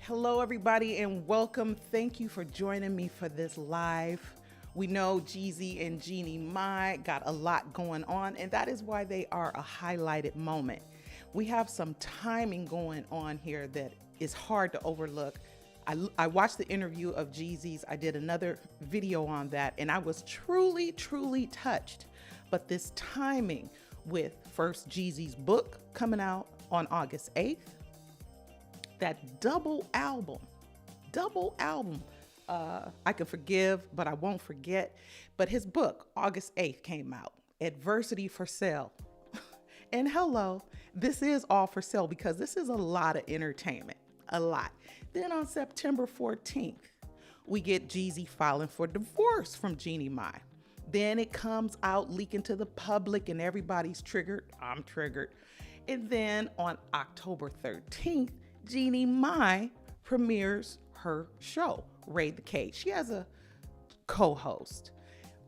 Hello, everybody, and welcome. Thank you for joining me for this live. We know Jeezy and Jeannie Mai got a lot going on, and that is why they are a highlighted moment. We have some timing going on here that is hard to overlook. I watched the interview of Jeezy's. I did another video on that, and I was truly touched. But this timing with first Jeezy's book coming out on August 8th, that double album, I Can Forgive, but I Won't Forget. But his book, August 8th, came out, Adversity for Sale. And hello, this is all for sale because this is a lot of entertainment, a lot. Then on September 14th, we get Jeezy filing for divorce from Jeannie Mai. Then it comes out leaking to the public and everybody's triggered. I'm triggered. And then on October 13th, Jeannie Mai premieres her show, Raid the Cage. She has a co-host.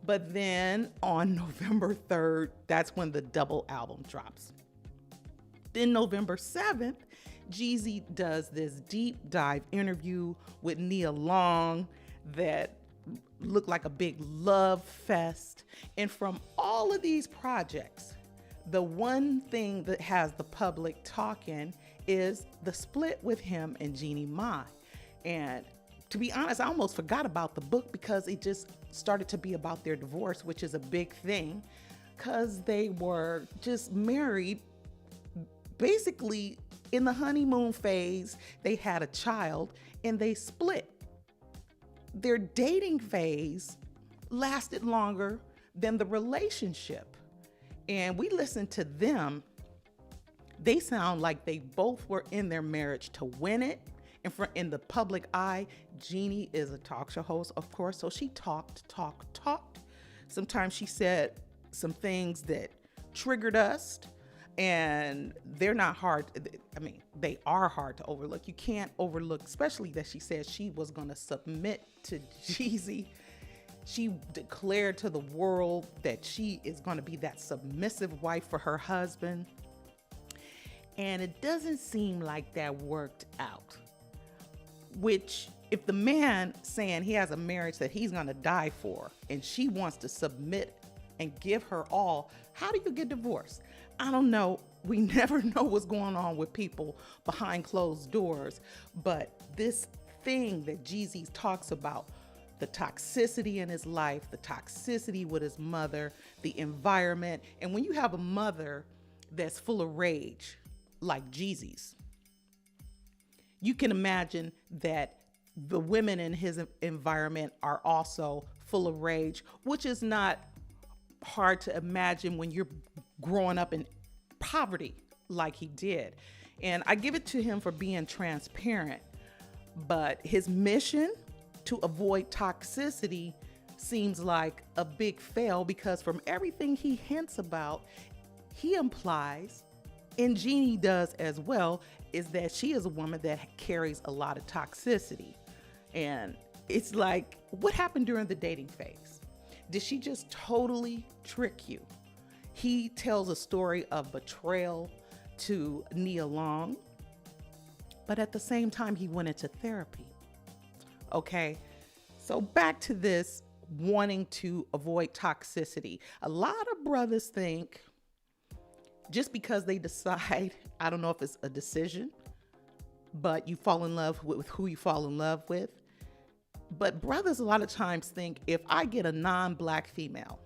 But then on November 3rd, that's when the double album drops. Then November 7th, Jeezy does this deep dive interview with Nia Long that looked like a big love fest. And from all of these projects, the one thing that has the public talking is the split with him and Jeannie Mai. And to be honest, I almost forgot about the book because it just started to be about their divorce, which is a big thing because they were just married basically in the honeymoon phase. They had a child and they split. Their dating phase lasted longer than the relationship. And we listened to them. They sound like they both were in their marriage to win it. In the public eye, Jeannie is a talk show host, of course, so she talked. Sometimes she said some things that triggered us, and they're not hard. I mean, they are hard to overlook. You can't overlook, especially that she said she was going to submit to Jeezy. She declared to the world that she is going to be that submissive wife for her husband. And it doesn't seem like that worked out. Which, if the man saying he has a marriage that he's going to die for and she wants to submit and give her all, how do you get divorced? I don't know. We never know what's going on with people behind closed doors. But this thing that Jeezy talks about, the toxicity in his life, the toxicity with his mother, the environment. And when you have a mother that's full of rage, like Jeezy's, you can imagine that the women in his environment are also full of rage, which is not hard to imagine when you're growing up in poverty like he did. And I give it to him for being transparent, but his mission to avoid toxicity seems like a big fail because from everything he hints about, he implies, and Jeannie does as well, is that she is a woman that carries a lot of toxicity. And it's like, what happened during the dating phase? Did she just totally trick you? He tells a story of betrayal to Nia Long, but at the same time, he went into therapy. Okay, so back to this wanting to avoid toxicity. A lot of brothers think just because they decide, I don't know if it's a decision, but you fall in love with who you fall in love with. But brothers a lot of times think if I get a non-black female,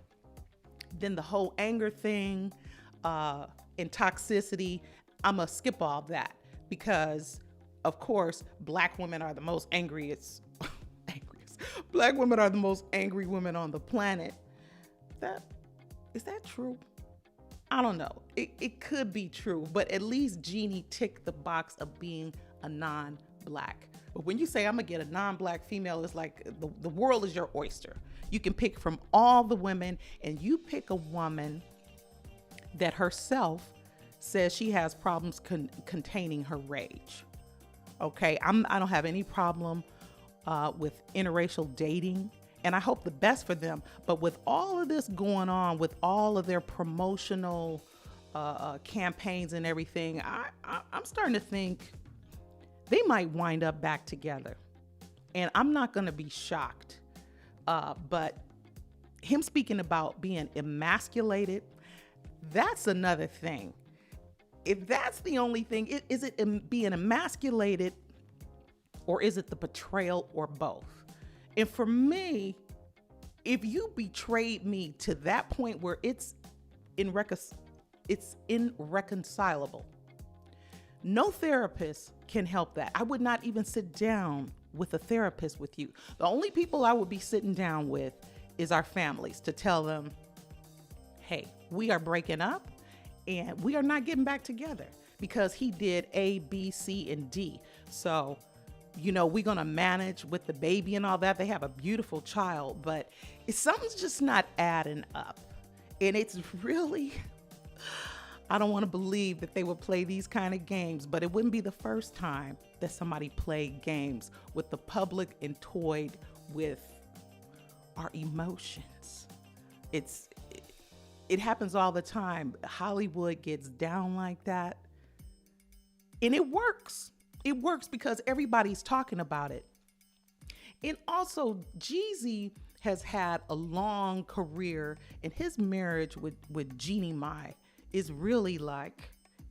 then the whole anger thing and toxicity, I'm going to skip all that because, of course, black women are the most angriest. Black women are the most angry women on the planet. Is that true? I don't know. It could be true, but at least Jeannie ticked the box of being a non-black. But when you say I'm gonna get a non-black female, it's like the world is your oyster. You can pick from all the women, and you pick a woman that herself says she has problems containing her rage. Okay, I don't have any problem with interracial dating. And I hope the best for them. But with all of this going on, with all of their promotional campaigns and everything, I'm starting to think they might wind up back together. And I'm not going to be shocked. But him speaking about being emasculated, that's another thing. If that's the only thing, is it being emasculated, or is it the betrayal, or both? And for me, if you betrayed me to that point where it's irreconcilable, no therapist can help that. I would not even sit down with a therapist with you. The only people I would be sitting down with is our families to tell them, hey, we are breaking up and we are not getting back together because he did A, B, C, and D. So, we're going to manage with the baby and all that. They have a beautiful child, but something's just not adding up. And it's really, I don't want to believe that they would play these kind of games, but it wouldn't be the first time that somebody played games with the public and toyed with our emotions. It happens all the time. Hollywood gets down like that. And it works. It works because everybody's talking about it. And also, Jeezy has had a long career, and his marriage with Jeannie Mai is really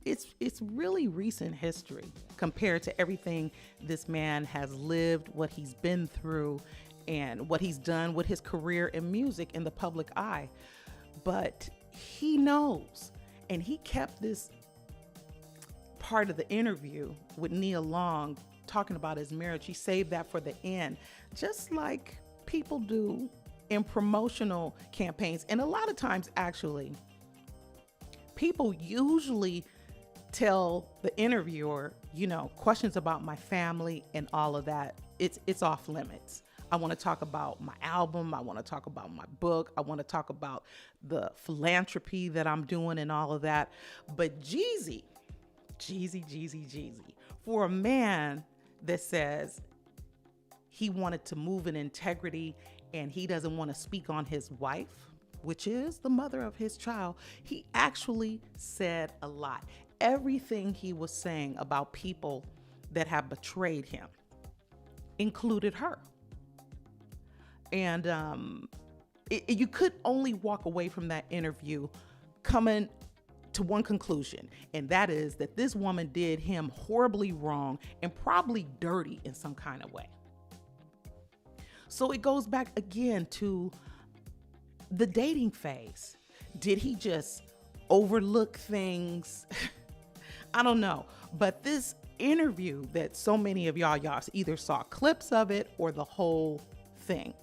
it's really recent history compared to everything this man has lived, what he's been through, and what he's done with his career in music in the public eye. But he knows, and he kept this part of the interview with Nia Long talking about his marriage. He saved that for the end, just like people do in promotional campaigns. And a lot of times, actually, people usually tell the interviewer, questions about my family and all of that. It's off limits. I want to talk about my album. I want to talk about my book. I want to talk about the philanthropy that I'm doing and all of that. But Jeezy, for a man that says he wanted to move in integrity and he doesn't want to speak on his wife, which is the mother of his child, he actually said a lot. Everything he was saying about people that have betrayed him included her. And you could only walk away from that interview coming to one conclusion, and that is that this woman did him horribly wrong and probably dirty in some kind of way. So it goes back again to the dating phase. Did he just overlook things? I don't know. But this interview that so many of y'all either saw clips of it or the whole thing.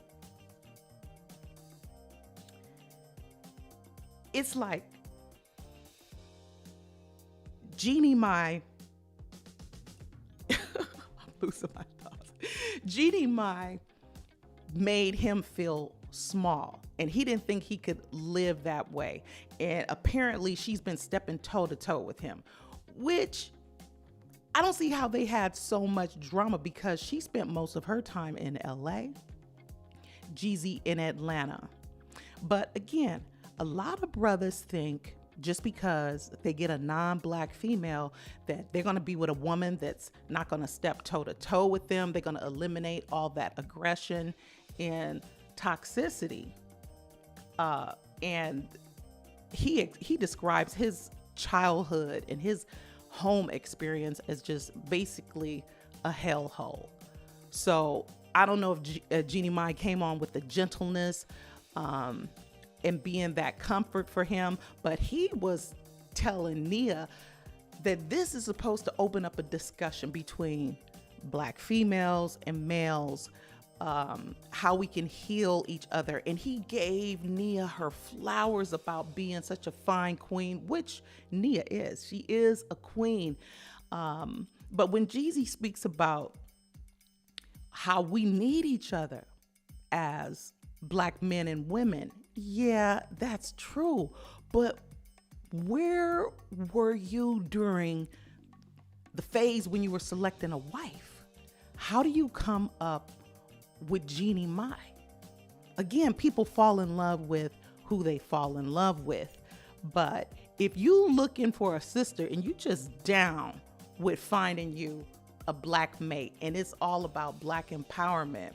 It's like Jeannie Mai, I'm losing my thoughts. Jeannie Mai made him feel small, and he didn't think he could live that way. And apparently she's been stepping toe to toe with him, which I don't see how they had so much drama because she spent most of her time in LA, Jeezy in Atlanta. But again, a lot of brothers think just because they get a non-black female that they're going to be with a woman that's not going to step toe to toe with them. They're going to eliminate all that aggression and toxicity. And he describes his childhood and his home experience as just basically a hellhole. So I don't know if Jeannie Mai came on with the gentleness and being that comfort for him, but he was telling Nia that this is supposed to open up a discussion between black females and males, how we can heal each other. And he gave Nia her flowers about being such a fine queen, which Nia is. She is a queen. But when Jeezy speaks about how we need each other as black men and women, yeah, that's true. But where were you during the phase when you were selecting a wife? How do you come up with Jeannie Mai? Again, people fall in love with who they fall in love with. But if you looking for a sister and you just down with finding you a black mate, and it's all about black empowerment.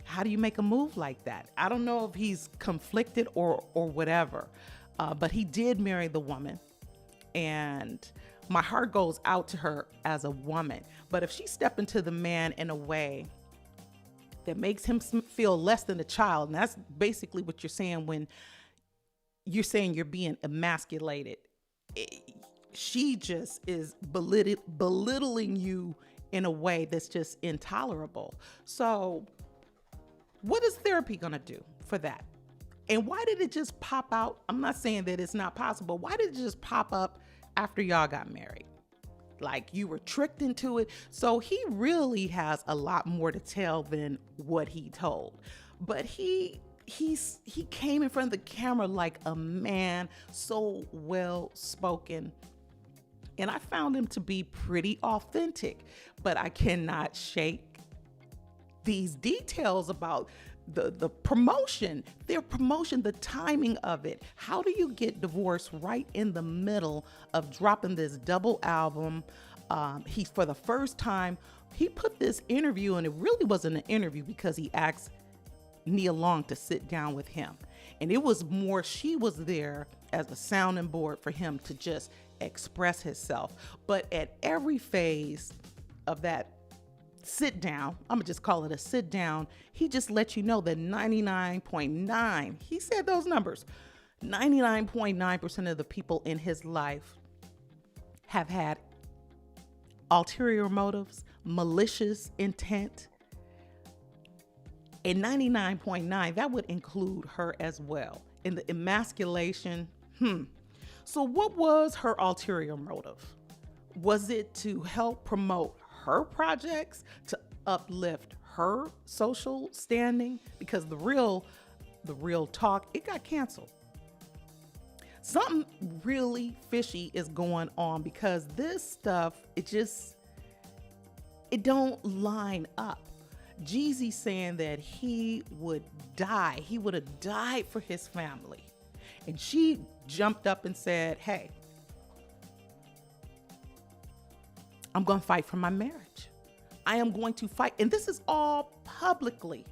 How do you make a move like that? I don't know if he's conflicted or whatever, but he did marry the woman, and my heart goes out to her as a woman. But if she stepped into the man in a way that makes him feel less than a child, and that's basically what you're saying when you're saying you're being emasculated. She just is belittling you in a way that's just intolerable. So what is therapy going to do for that? And why did it just pop out? I'm not saying that it's not possible. Why did it just pop up after y'all got married? Like you were tricked into it. So he really has a lot more to tell than what he told. But he came in front of the camera like a man, so well spoken. And I found him to be pretty authentic, but I cannot shake these details about the promotion, their promotion, the timing of it. How do you get divorced right in the middle of dropping this double album? He, for the first time, he put this interview, and it really wasn't an interview because he asked Nia Long to sit down with him. And it was more, she was there as a sounding board for him to just express himself. But at every phase of that sit down, I'm gonna just call it a sit down, he just let you know that 99.9, he said those numbers, 99.9% of the people in his life have had ulterior motives, malicious intent, and 99.9, that would include her as well. In the emasculation, So what was her ulterior motive? Was it to help promote her projects, to uplift her social standing? Because the real talk, it got canceled. Something really fishy is going on, because this stuff, it don't line up. Jeezy saying that he would die. He would have died for his family. And she jumped up and said, hey, I'm going to fight for my marriage. I am going to fight. And this is all publicly.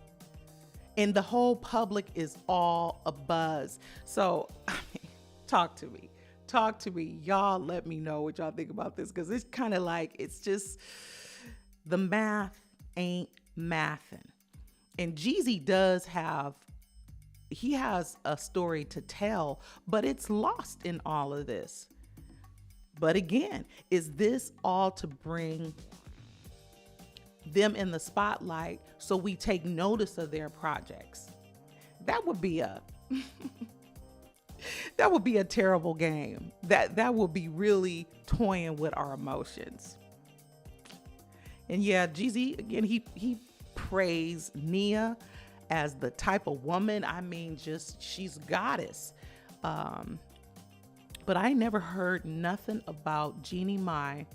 And the whole public is all abuzz. So, I mean, talk to me. Talk to me. Y'all let me know what y'all think about this, because it's kind of like, it's just, the math ain't mathin'. And Jeezy he has a story to tell, but it's lost in all of this. But again, is this all to bring them in the spotlight so we take notice of their projects? That would be a that would be a terrible game. That would be really toying with our emotions. And yeah, Jeezy, again, he praised Nia as the type of woman, I mean, just, she's goddess. But I never heard nothing about Jeannie Mai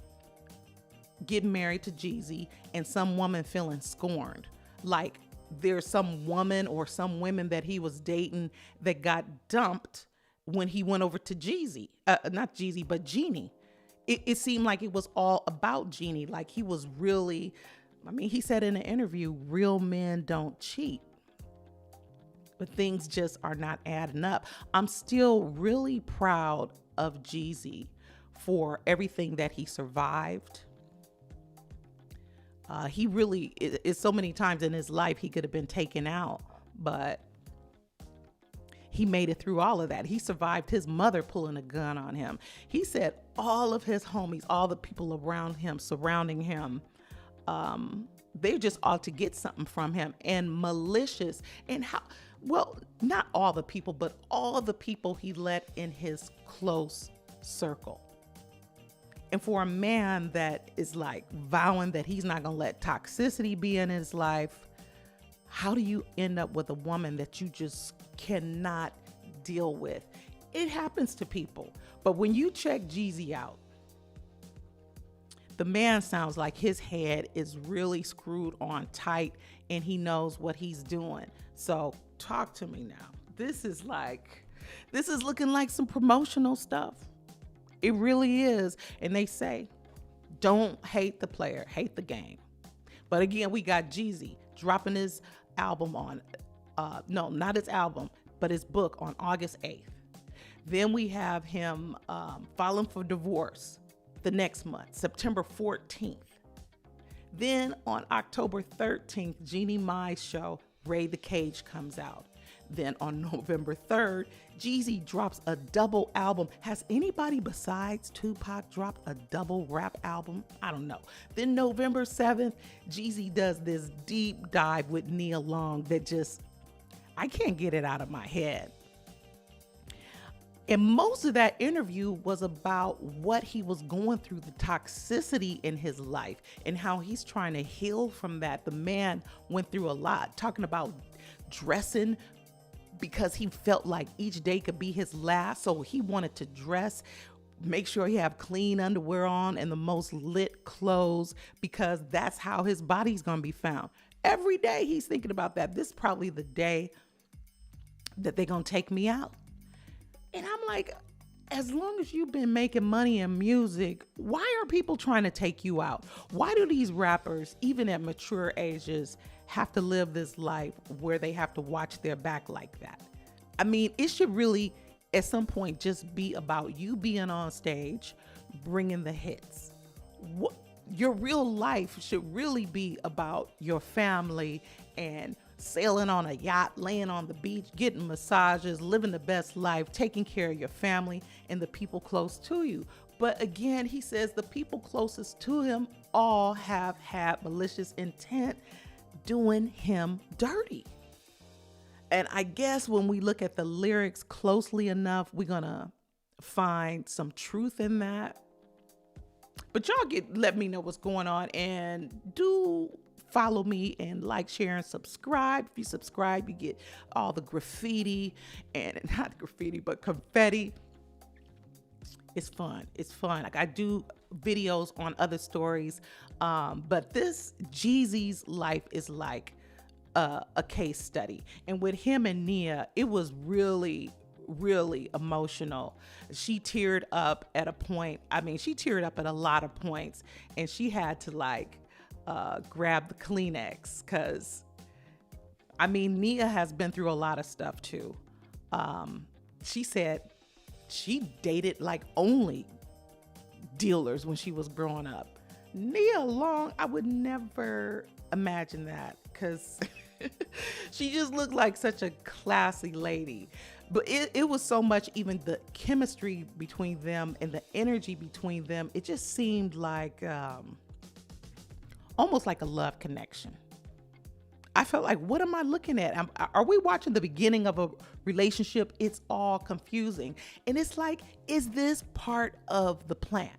getting married to Jeezy and some woman feeling scorned. Like there's some woman or some women that he was dating that got dumped when he went over to Jeezy. Not Jeezy, but Jeannie. It seemed like it was all about Jeannie. Like he was really, I mean, he said in an interview, real men don't cheat. But things just are not adding up. I'm still really proud of Jeezy for everything that he survived. He really is, so many times in his life he could have been taken out, but he made it through all of that. He survived his mother pulling a gun on him. He said all of his homies, all the people around him, surrounding him, they just ought to get something from him. And malicious, and how, well, not all the people, but all the people he let in his close circle. And for a man that is like vowing that he's not gonna let toxicity be in his life, how do you end up with a woman that you just cannot deal with? It happens to people. But when you check Jeezy out, the man sounds like his head is really screwed on tight and he knows what he's doing. So talk to me now. This is looking like some promotional stuff. It really is. And they say, Don't hate the player, hate the game. But again, we got Jeezy dropping his album on, no, not his album, but his book on August 8th. Then we have him filing for divorce the next month, September 14th. Then on October 13th, Jeannie Mai's show, Raid the Cage, comes out. Then on November 3rd, Jeezy drops a double album. Has anybody besides Tupac dropped a double rap album? I don't know. Then November 7th, Jeezy does this deep dive with Nia Long that just, I can't get it out of my head. And most of that interview was about what he was going through, the toxicity in his life, and how he's trying to heal from that. The man went through a lot, talking about dressing because he felt like each day could be his last. So he wanted to dress, make sure he have clean underwear on and the most lit clothes, because that's how his body's going to be found. Every day he's thinking about that. This is probably the day that they're going to take me out. And I'm like, as long as you've been making money in music, why are people trying to take you out? Why do these rappers, even at mature ages, have to live this life where they have to watch their back like that? I mean, it should really, at some point, just be about you being on stage, bringing the hits. Your real life should really be about your family and sailing on a yacht, laying on the beach, getting massages, living the best life, taking care of your family and the people close to you. But again, he says the people closest to him all have had malicious intent doing him dirty. And I guess when we look at the lyrics closely enough, we're gonna find some truth in that. But y'all let me know what's going on, and do follow me and like, share, and subscribe. If you subscribe, you get all the graffiti, and not graffiti, but confetti. It's fun. It's fun. Like, I do videos on other stories, but this Jeezy's life is like a case study. And with him and Nia, it was really emotional. She teared up at a point. I mean, she teared up at a lot of points, and she had to grab the Kleenex, because I mean, Nia has been through a lot of stuff too. She said she dated only dealers when she was growing up. Nia Long, I would never imagine that, because she just looked like such a classy lady. But it was so much, even the chemistry between them and the energy between them, it just seemed like almost like a love connection. I felt like, what am I looking at? Are we watching the beginning of a relationship? It's all confusing. And it's like, is this part of the plan?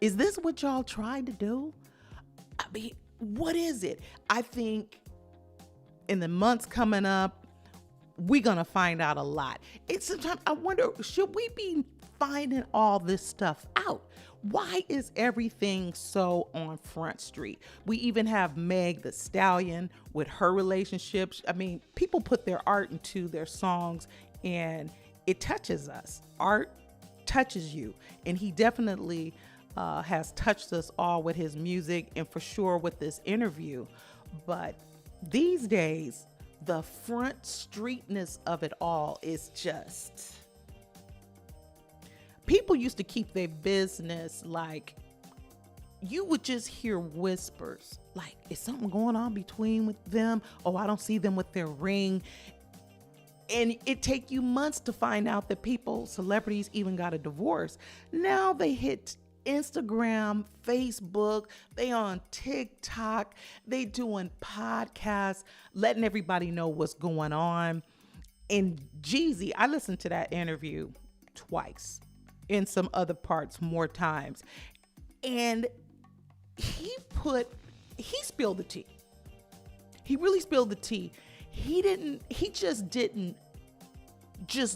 Is this what y'all tried to do? I mean, what is it? I think in the months coming up, we're going to find out a lot. Sometimes I wonder, should we be finding all this stuff out? Why is everything so on Front Street? We even have Meg the Stallion with her relationships. I mean, people put their art into their songs, and it touches us. Art touches you. And he definitely has touched us all with his music, and for sure with this interview. But these days, the front streetness of it all is just... People used to keep their business, you would just hear whispers, is something going on between with them? Oh, I don't see them with their ring. And it take you months to find out that celebrities even got a divorce. Now they hit Instagram, Facebook, they on TikTok, they doing podcasts, letting everybody know what's going on. And Jeezy, I listened to that interview twice, in some other parts more times, and he spilled the tea. He really spilled the tea. He just didn't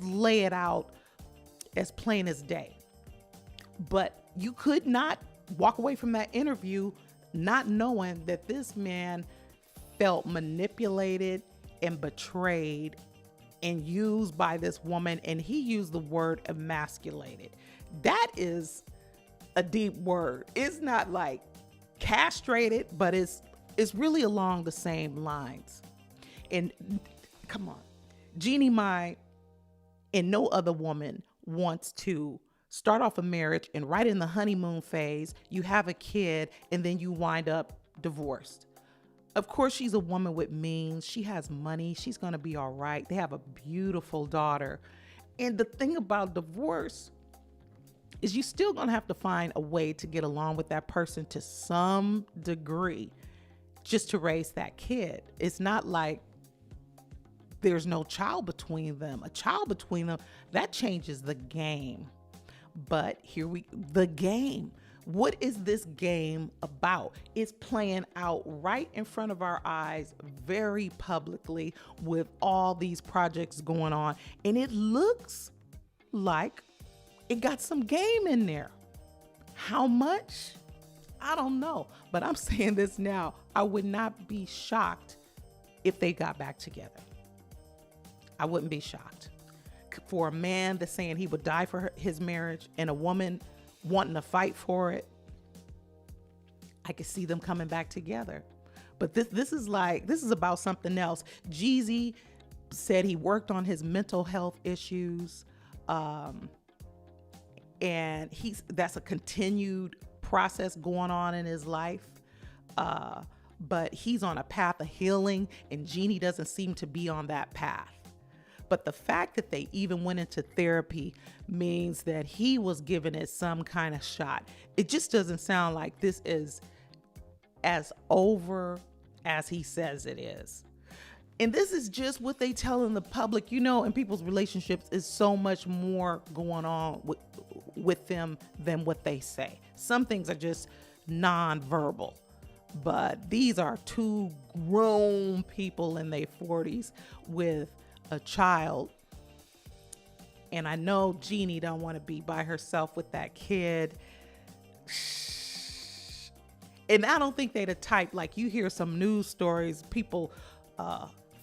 lay it out as plain as day. But you could not walk away from that interview not knowing that this man felt manipulated and betrayed and used by this woman, and he used the word emasculated. That is a deep word. It's not like castrated, but it's really along the same lines. And come on, Jeannie Mai and no other woman wants to start off a marriage and right in the honeymoon phase, you have a kid and then you wind up divorced. Of course, she's a woman with means. She has money. She's going to be all right. They have a beautiful daughter. And the thing about divorce is you still going to have to find a way to get along with that person to some degree just to raise that kid. It's not like there's no child between them. A child between them, that changes the game. But the game. What is this game about? It's playing out right in front of our eyes, very publicly, with all these projects going on. And it looks like it got some game in there. How much? I don't know. But I'm saying this now. I would not be shocked if they got back together. I wouldn't be shocked. For a man that's saying he would die for his marriage and a woman wanting to fight for it, I could see them coming back together. But this is about something else. Jeezy said he worked on his mental health issues, and that's a continued process going on in his life. But he's on a path of healing, and Jeannie doesn't seem to be on that path. But the fact that they even went into therapy means that he was giving it some kind of shot. It just doesn't sound like this is as over as he says it is. And this is just what they tell in the public. You know, in people's relationships is so much more going on with them than what they say. Some things are just non-verbal. But these are two grown people in their 40s with a child, and I know Jeannie don't want to be by herself with that kid. And I don't think they the type, like you hear some news stories, people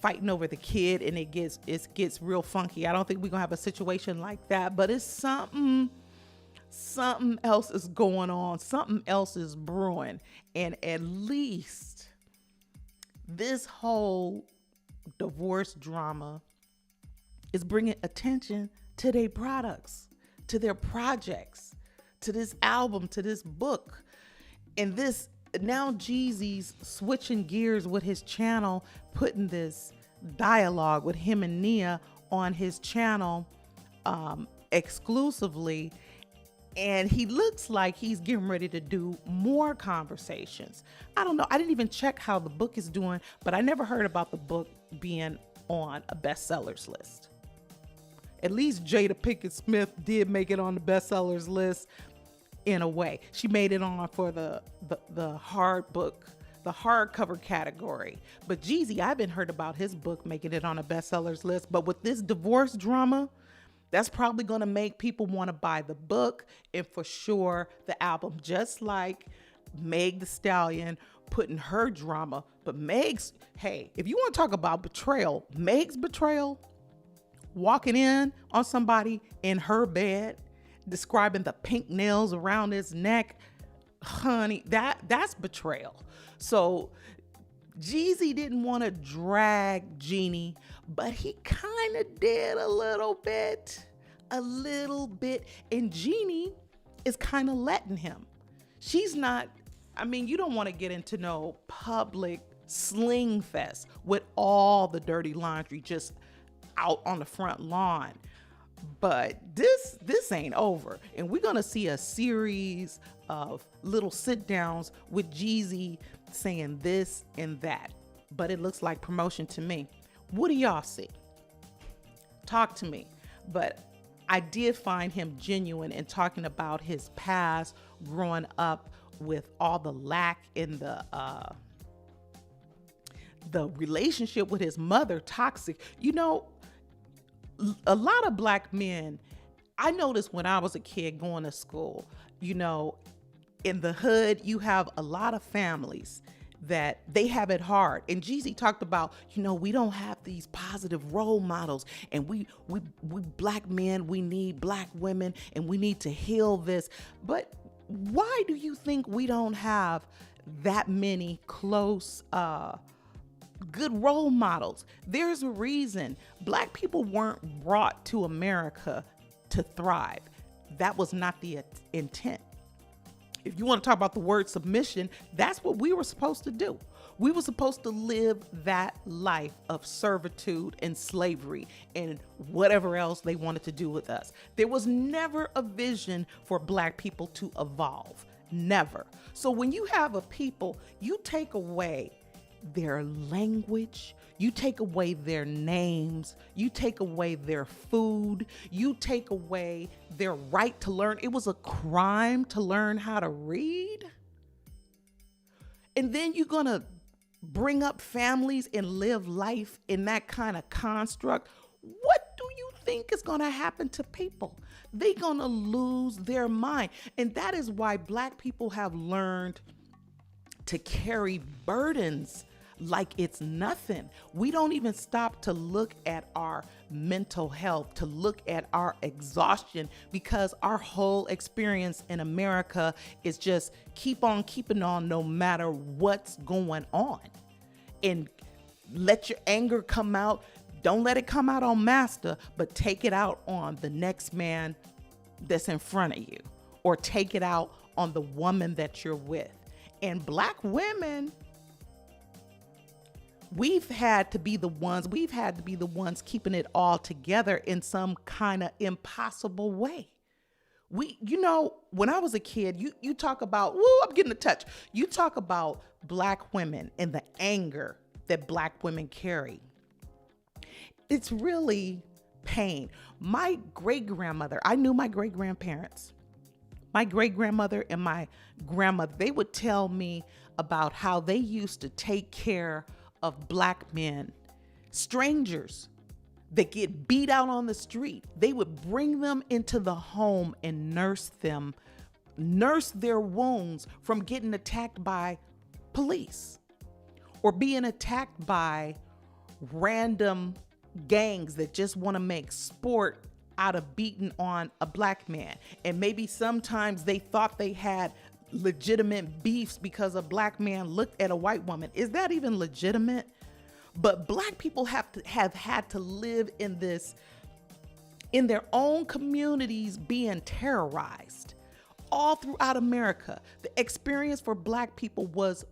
fighting over the kid, and it gets real funky. I don't think we're gonna have a situation like that, but it's something else is going on, something else is brewing, and at least this whole divorce drama is bringing attention to their products, to their projects, to this album, to this book. And this, now Jeezy's switching gears with his channel, putting this dialogue with him and Nia on his channel exclusively. And he looks like he's getting ready to do more conversations. I don't know. I didn't even check how the book is doing, but I never heard about the book being on a bestsellers list. At least Jada Pinkett Smith did make it on the bestsellers list in a way. She made it on for the hard book, the hardcover category. But Jeezy, I haven't heard about his book making it on a bestsellers list. But with this divorce drama, that's probably going to make people want to buy the book and for sure the album, just like Meg Thee Stallion putting her drama. But Meg's, hey, if you want to talk about betrayal, Meg's betrayal, walking in on somebody in her bed, describing the pink nails around his neck, honey, that's betrayal. So Jeezy didn't want to drag Jeannie, but he kind of did a little bit. And Jeannie is kind of letting him. She's not, I mean, you don't want to get into no public sling fest with all the dirty laundry just out on the front lawn. But this ain't over. And we're going to see a series of little sit downs with Jeezy saying this and that. But it looks like promotion to me. What do y'all see? Talk to me. But I did find him genuine in talking about his past, growing up with all the lack in the relationship with his mother, toxic. You know, a lot of black men, I noticed when I was a kid going to school, you know, in the hood, you have a lot of families that they have it hard. And Jeezy talked about, you know, we don't have these positive role models, and we black men, we need black women, and we need to heal this. But Why do you think we don't have that many close, good role models? There's a reason Black people weren't brought to America to thrive. That was not the intent. If you want to talk about the word submission, that's what we were supposed to do. We were supposed to live that life of servitude and slavery and whatever else they wanted to do with us. There was never a vision for Black people to evolve. Never. So when you have a people, you take away their language, you take away their names, you take away their food, you take away their right to learn. It was a crime to learn how to read. And then you're going to bring up families and live life in that kind of construct. What do you think is going to happen to people? They're going to lose their mind. And that is why Black people have learned to carry burdens like it's nothing. We don't even stop to look at our mental health, to look at our exhaustion, because our whole experience in America is just keep on keeping on no matter what's going on. And let your anger come out. Don't let it come out on master, but take it out on the next man that's in front of you, or take it out on the woman that you're with. And Black women, we've had to be the ones keeping it all together in some kind of impossible way. When I was a kid, you talk about, I'm getting a touch. You talk about Black women and the anger that Black women carry. It's really pain. My great-grandmother, I knew my great-grandparents. My great-grandmother and my grandmother, they would tell me about how they used to take care of Black men, strangers that get beat out on the street. They would bring them into the home and nurse their wounds from getting attacked by police or being attacked by random gangs that just want to make sport out of beating on a Black man. And maybe sometimes they thought they had legitimate beefs because a Black man looked at a white woman. Is that even legitimate? But Black people have had to live in their own communities, being terrorized all throughout America. The experience for Black people was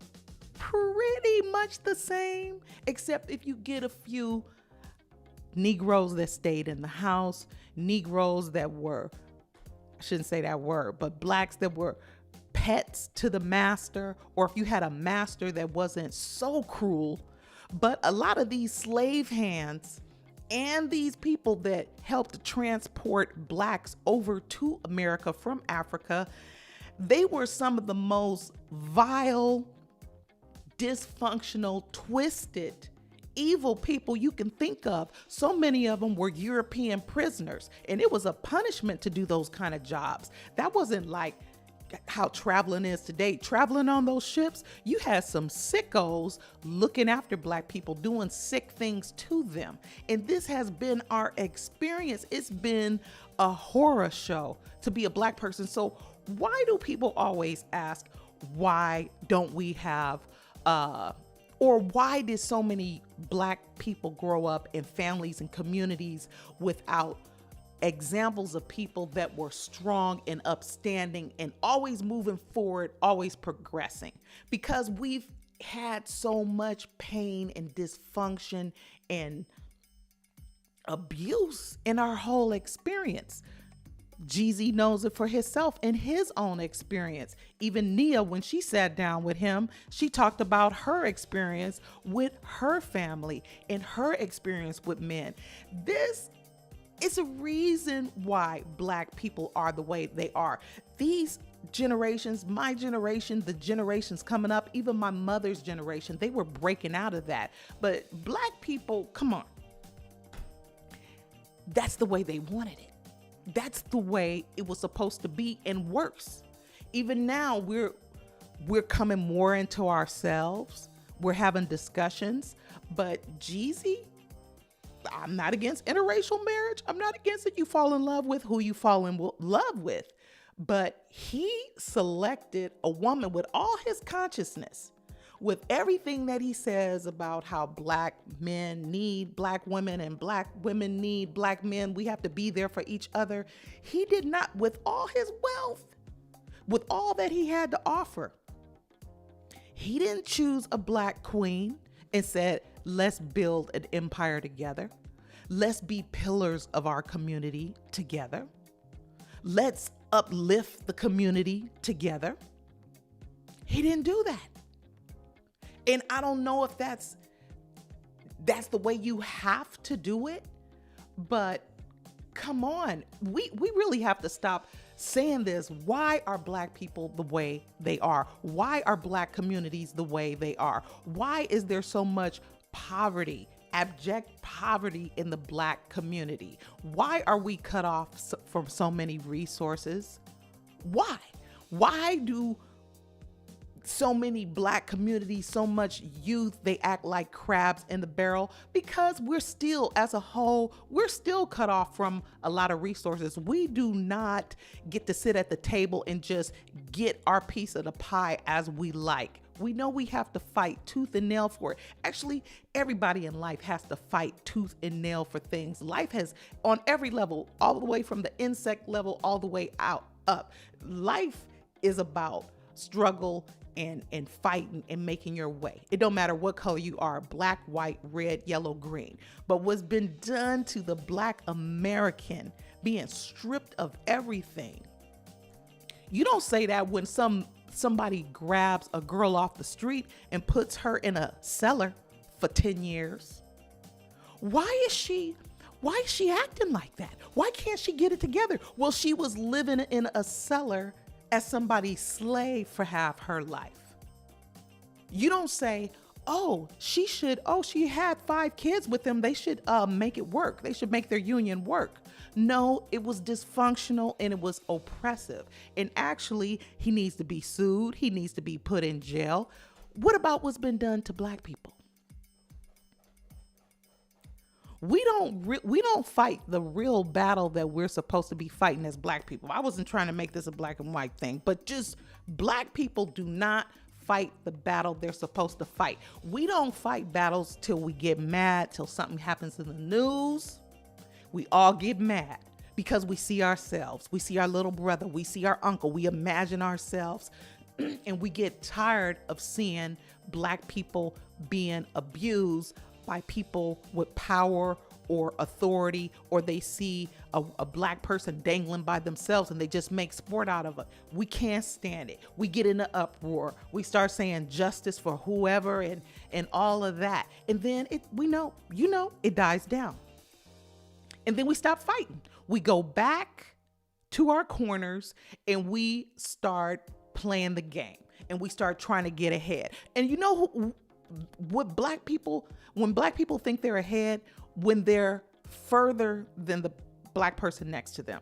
pretty much the same, except if you get a few Negroes that stayed in the house, Negroes that were, I shouldn't say that word, but Blacks that were pets to the master, or if you had a master that wasn't so cruel. But a lot of these slave hands and these people that helped transport Blacks over to America from Africa, they were some of the most vile, dysfunctional, twisted, evil people you can think of. So many of them were European prisoners, and it was a punishment to do those kind of jobs. That wasn't like how traveling is today. Traveling on those ships, you had some sickos looking after Black people, doing sick things to them. And this has been our experience. It's been a horror show to be a Black person. So why do people always ask, why don't we have, or why did so many Black people grow up in families and communities without examples of people that were strong and upstanding and always moving forward, always progressing? Because we've had so much pain and dysfunction and abuse in our whole experience. Jeezy knows it for himself in his own experience. Even Nia, when she sat down with him, she talked about her experience with her family and her experience with men. This is a reason why Black people are the way they are. These generations, my generation, the generations coming up, even my mother's generation, they were breaking out of that. But Black people, come on. That's the way they wanted it. That's the way it was supposed to be, and worse. Even now, we're coming more into ourselves. We're having discussions. But Jeezy, I'm not against interracial marriage. I'm not against it. You fall in love with who you fall in love with. But he selected a woman with all his consciousness, with everything that he says about how black men need black women and black women need black men. We have to be there for each other. He did not, with all his wealth, with all that he had to offer, he didn't choose a black queen and said, let's build an empire together. Let's be pillars of our community together. Let's uplift the community together. He didn't do that. And I don't know if that's the way you have to do it, but come on, we really have to stop saying this. Why are black people the way they are? Why are black communities the way they are? Why is there so much poverty, abject poverty in the black community? Why are we cut off from so many resources? Why? Why do so many black communities, so much youth, they act like crabs in the barrel? Because we're still, as a whole, we're still cut off from a lot of resources. We do not get to sit at the table and just get our piece of the pie as we like. We know we have to fight tooth and nail for it. Actually, everybody in life has to fight tooth and nail for things. Life has, on every level, all the way from the insect level all the way up. Life is about struggle and fighting and making your way. It don't matter what color you are, black, white, red, yellow, green. But what's been done to the black American, being stripped of everything. You don't say that when somebody grabs a girl off the street and puts her in a cellar for 10 years. Why is she acting like that? Why can't she get it together? Well, she was living in a cellar as somebody's slave for half her life. You don't say, she had 5 kids with them. They should make it work. They should make their union work. No, it was dysfunctional and it was oppressive. And actually, he needs to be sued. He needs to be put in jail. What about what's been done to black people? We don't fight the real battle that we're supposed to be fighting as black people. I wasn't trying to make this a black and white thing, but just black people do not fight the battle they're supposed to fight. We don't fight battles till we get mad, till something happens in the news. We all get mad because we see ourselves. We see our little brother. We see our uncle. We imagine ourselves and we get tired of seeing black people being abused by people with power or authority, or they see a black person dangling by themselves and they just make sport out of it. We can't stand it. We get in an uproar. We start saying justice for whoever and all of that. And then it dies down. And then we stop fighting. We go back to our corners and we start playing the game and we start trying to get ahead. And you know when black people think they're ahead, when they're further than the black person next to them.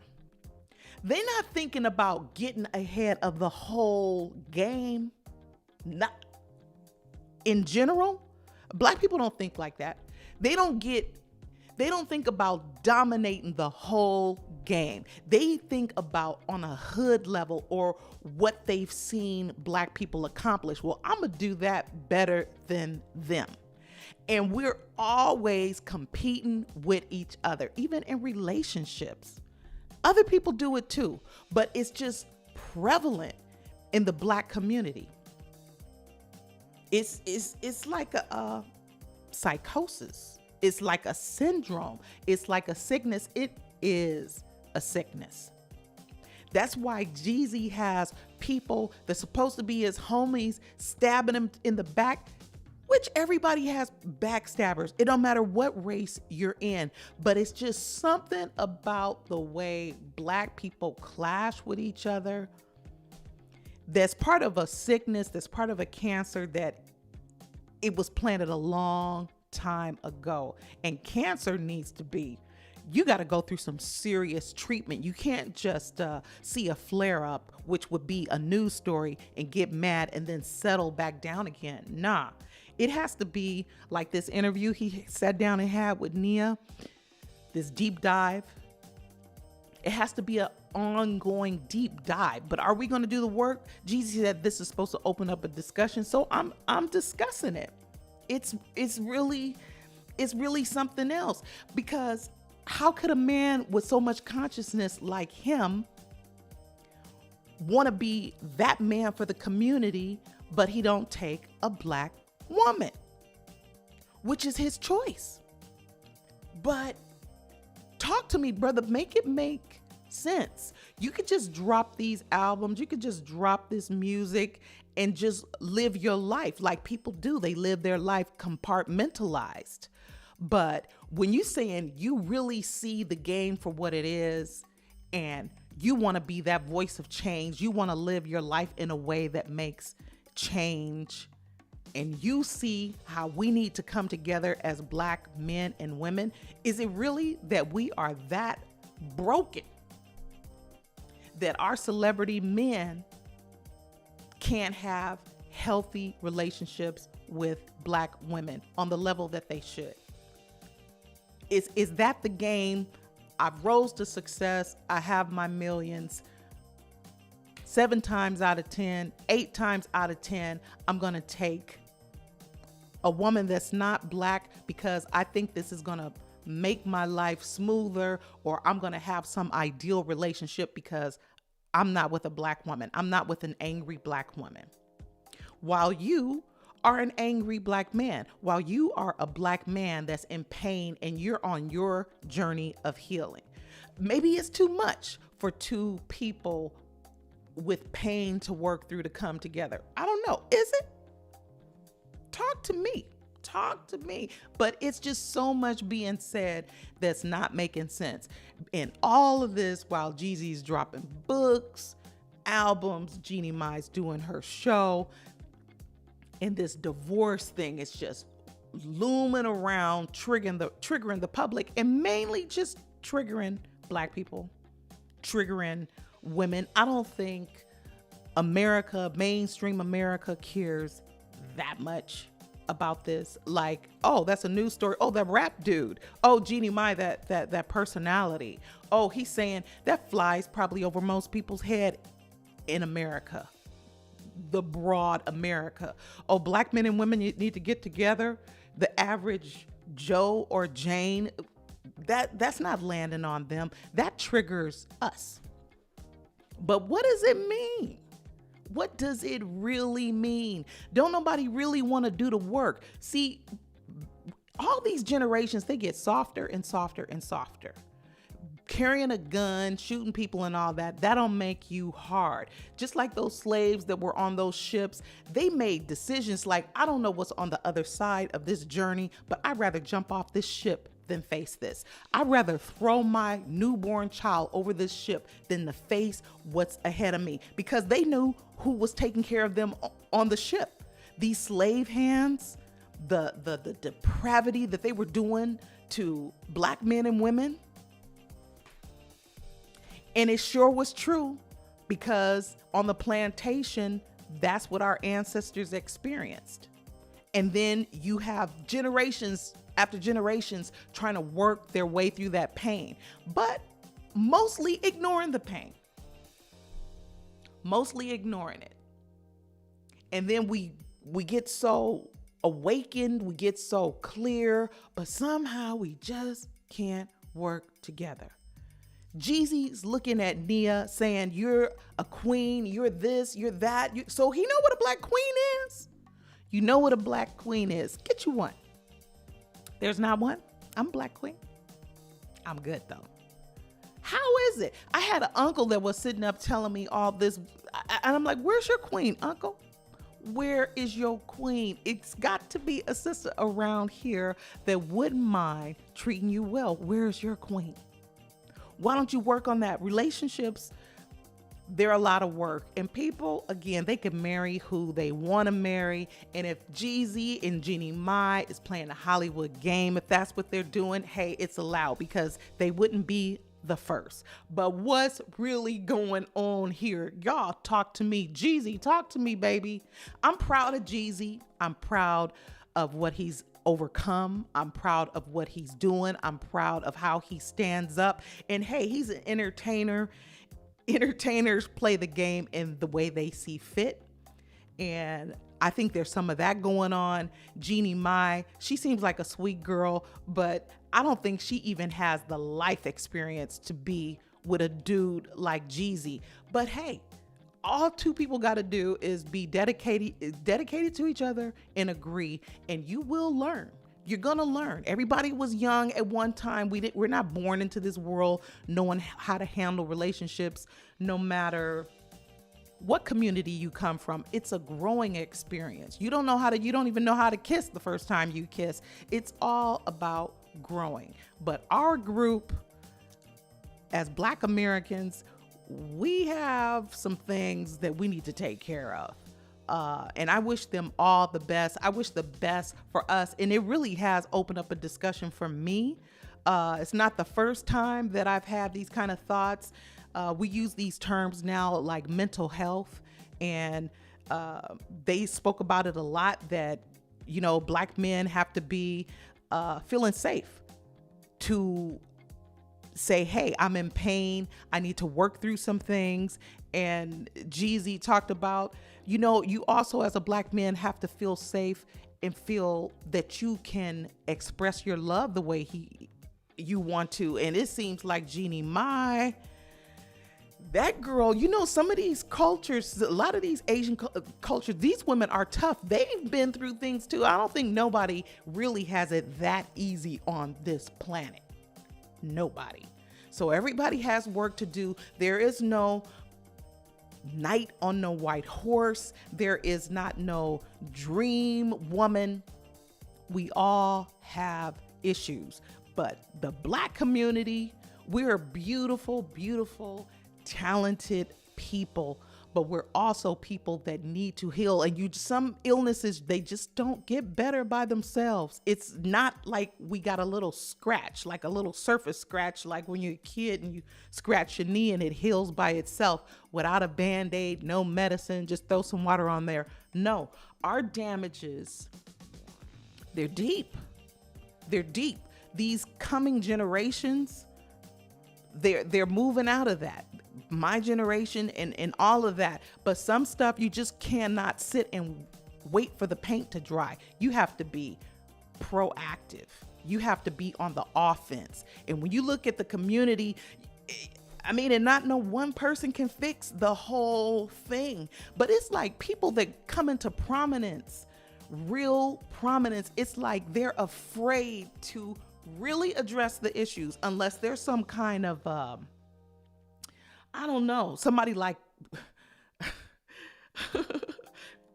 They're not thinking about getting ahead of the whole game. Not in general. Black people don't think like that. They don't think about dominating the whole game. They think about on a hood level or what they've seen black people accomplish. Well, I'm gonna do that better than them. And we're always competing with each other, even in relationships. Other people do it too, but it's just prevalent in the black community. It's like a psychosis. It's like a syndrome. It's like a sickness. It is a sickness. That's why Jeezy has people that's supposed to be his homies stabbing him in the back, which everybody has backstabbers. It don't matter what race you're in, but it's just something about the way black people clash with each other that's part of a sickness, that's part of a cancer that it was planted a long time ago. And cancer needs to be, you got to go through some serious treatment. You can't just see a flare up, which would be a news story, and get mad and then settle back down again. Nah, it has to be like this interview he sat down and had with Nia, this deep dive. It has to be a ongoing deep dive. But are we going to do the work? Jeezy said this is supposed to open up a discussion, so I'm discussing it. It's really something else, because how could a man with so much consciousness like him want to be that man for the community, but he don't take a black woman, which is his choice? But talk to me, brother. Make it make sense. You could just drop these albums. You could just drop this music and just live your life like people do. They live their life compartmentalized. But when you're saying you really see the game for what it is, and you want to be that voice of change, you want to live your life in a way that makes change, and you see how we need to come together as black men and women, is it really that we are that broken that our celebrity men can't have healthy relationships with black women on the level that they should? Is that the game? I've rose to success. I have my millions. 7 times out of 10, 8 times out of 10, I'm going to take a woman that's not black because I think this is going to make my life smoother, or I'm going to have some ideal relationship because I'm not with a black woman. I'm not with an angry black woman. While you are an angry black man, while you are a black man that's in pain and you're on your journey of healing. Maybe it's too much for two people with pain to work through to come together. I don't know. Is it? Talk to me. Talk to me. But it's just so much being said that's not making sense. And all of this while Jeezy's dropping books, albums, Jeannie Mai's doing her show, and this divorce thing is just looming around, triggering the public, and mainly just triggering black people, triggering women. I don't think mainstream America cares that much about this. Like, oh, that's a news story. Oh, that rap dude. Oh, Jeannie Mai, that personality. Oh, he's saying that flies probably over most people's head in America, the broad America. Oh, black men and women need to get together. The average Joe or Jane, that's not landing on them. That triggers us. But what does it mean? What does it really mean? Don't nobody really want to do the work. See, all these generations, they get softer and softer and softer. Carrying a gun, shooting people and all that don't make you hard. Just like those slaves that were on those ships, they made decisions like, I don't know what's on the other side of this journey, but I'd rather jump off this ship than face this. I'd rather throw my newborn child over this ship than to face what's ahead of me, because they knew who was taking care of them on the ship. These slave hands, the depravity that they were doing to black men and women. And it sure was true, because on the plantation, that's what our ancestors experienced. And then you have generations after generations trying to work their way through that pain, but mostly ignoring the pain, mostly ignoring it. And then we get so awakened, we get so clear, but somehow we just can't work together. Jeezy's looking at Nia saying, you're a queen, you're this, you're that. So he know what a black queen is? You know what a black queen is. Get you one. There's not one. I'm a black queen. I'm good though. How is it? I had an uncle that was sitting up telling me all this, and I'm like, where's your queen, uncle? Where is your queen? It's got to be a sister around here that wouldn't mind treating you well. Where's your queen? Why don't you work on that? Relationships, they're a lot of work. And people, again, they can marry who they want to marry. And if Jeezy and Jeannie Mai is playing the Hollywood game, if that's what they're doing, hey, it's allowed, because they wouldn't be the first. But what's really going on here? Y'all talk to me. Jeezy, talk to me, baby. I'm proud of Jeezy. I'm proud of what he's overcome. I'm proud of what he's doing. I'm proud of how he stands up. And hey, he's an entertainer. entertainers play the game in the way they see fit. And I think there's some of that going on. Jeannie Mai, she seems like a sweet girl, but I don't think she even has the life experience to be with a dude like Jeezy. But hey, all two people got to do is be dedicated to each other and agree, and you will learn. You're going to learn. Everybody was young at one time. We're not born into this world knowing how to handle relationships, no matter what community you come from. It's a growing experience. You don't even know how to kiss the first time you kiss. It's all about growing. But our group, as Black Americans, we have some things that we need to take care of. And I wish them all the best. I wish the best for us. And it really has opened up a discussion for me. It's not the first time that I've had these kind of thoughts. We use these terms now like mental health, and they spoke about it a lot, that, Black men have to be feeling safe to say, hey, I'm in pain. I need to work through some things. And Jeezy talked about, you also as a Black man have to feel safe and feel that you can express your love the way you want to. And it seems like Jeannie Mai, that girl, some of these cultures, a lot of these Asian cultures, these women are tough. They've been through things too. I don't think nobody really has it that easy on this planet. Nobody. So everybody has work to do. There is no knight on no white horse. There is not no dream woman. We all have issues, but the Black community, we're beautiful, beautiful, talented people, but we're also people that need to heal. And some illnesses, they just don't get better by themselves. It's not like we got a little scratch, like a little surface scratch, like when you're a kid and you scratch your knee and it heals by itself without a Band-Aid, no medicine, just throw some water on there. No, our damages, they're deep. They're deep. These coming generations, they're moving out of that. My generation and all of that. But some stuff you just cannot sit and wait for the paint to dry. You have to be proactive. You have to be on the offense. And when you look at the community, and not no one person can fix the whole thing. But it's like people that come into prominence, real prominence, it's like they're afraid to really address the issues unless there's some kind of I don't know, somebody like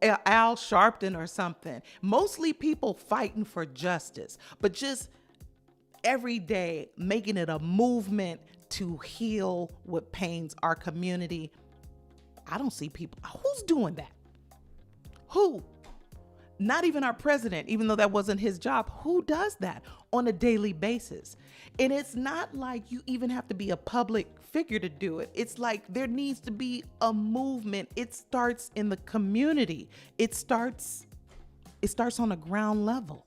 Al Sharpton or something. Mostly people fighting for justice, but just every day making it a movement to heal what pains our community. I don't see people. Who's doing that? Who? Not even our president, even though that wasn't his job. Who does that on a daily basis? And it's not like you even have to be a public figure to do it. It's like there needs to be a movement. It starts in the community. It starts on a ground level.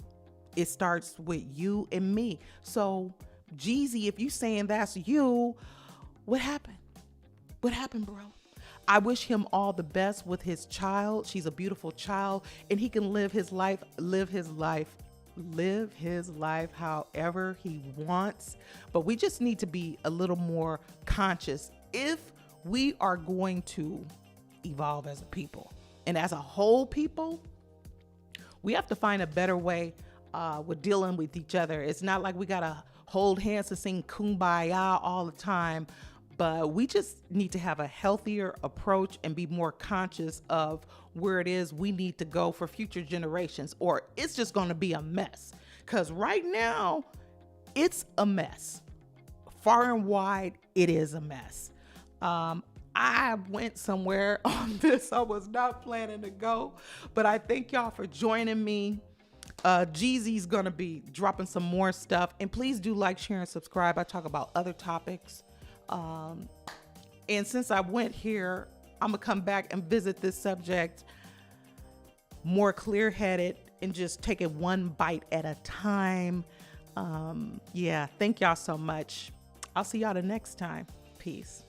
It starts with you and me. So Jeezy, if you saying that's you, what happened? What happened, bro? I wish him all the best with his child. She's a beautiful child, and he can live his life however he wants. But we just need to be a little more conscious if we are going to evolve as a people. And as a whole people, we have to find a better way with dealing with each other. It's not like we got to hold hands and sing Kumbaya all the time. But we just need to have a healthier approach and be more conscious of where it is we need to go for future generations, or it's just going to be a mess. Because right now, it's a mess. Far and wide, it is a mess. I went somewhere on this. I was not planning to go, but I thank y'all for joining me. Jeezy's going to be dropping some more stuff. And please do like, share, and subscribe. I talk about other topics. And since I went here, I'm gonna come back and visit this subject more clear-headed and just take it one bite at a time. Thank y'all so much. I'll see y'all the next time. Peace.